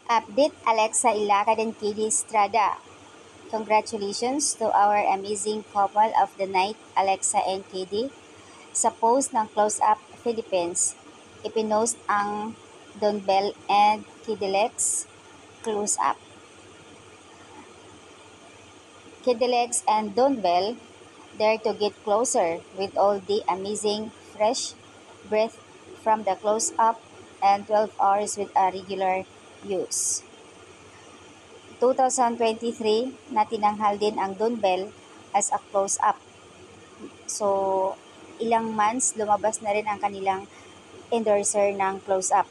Update Alexa Ilacad and KD Estrada. Congratulations to our amazing couple of the night, Alexa and KD. Sa post ng Close Up Philippines, ipinost ang Don Bell and Kidilex Close Up. Kidilex and Don Bell dare to get closer with all the amazing fresh breath from the close up and 12 hours with a regular use. 2023 na tinanghal din ang Don Bell as a close-up. So, ilang months lumabas na rin ang kanilang endorser ng close-up.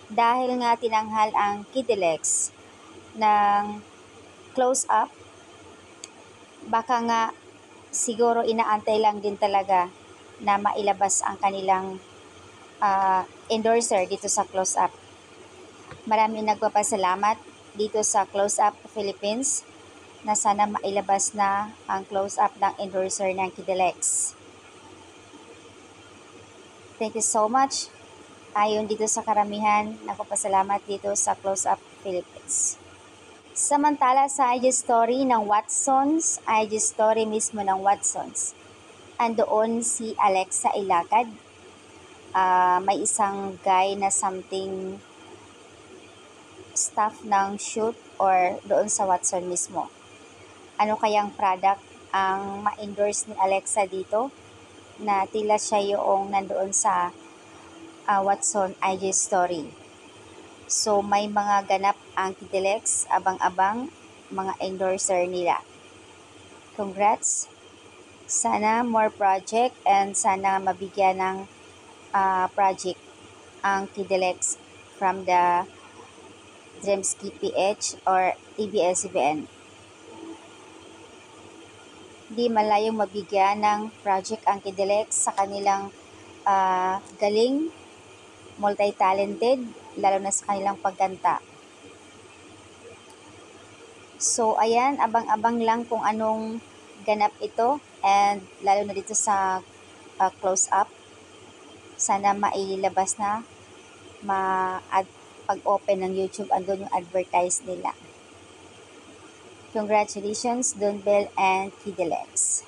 Dahil nga tinanghal ang Kidilex ng close-up, baka nga siguro inaantay lang din talaga na mailabas ang kanilang endorser dito sa close-up. Maraming nagpapasalamat dito sa Close Up Philippines na sana mailabas na ang close-up ng endorser ng Kidilex. Thank you so much. Ayon dito sa karamihan, nagpapasalamat dito sa Close Up Philippines. Samantala sa IG story ng Watsons, IG story mismo ng Watsons, andoon si Alexa Ilacad. May isang guy na something staff ng shoot or doon sa Watson mismo. Ano kayang product ang ma-endorse ni Alexa dito na tila siya yung nandoon sa Watson IG story. So may mga ganap ang Kidilex, abang-abang mga endorser nila. Congrats! Sana more project and sana mabigyan ng project ang Kidilex from the Dremski PH or ABS-CBN. Di malayong mabigyan ng project ang Kidilex sa kanilang galing, multi-talented, lalo na sa kanilang pagkanta. So, ayan, abang-abang lang kung anong ganap ito and lalo na dito sa close-up. Sana mailabas na, pag-open ng YouTube, andun yung advertise nila. Congratulations, Don Bell and Kidilex.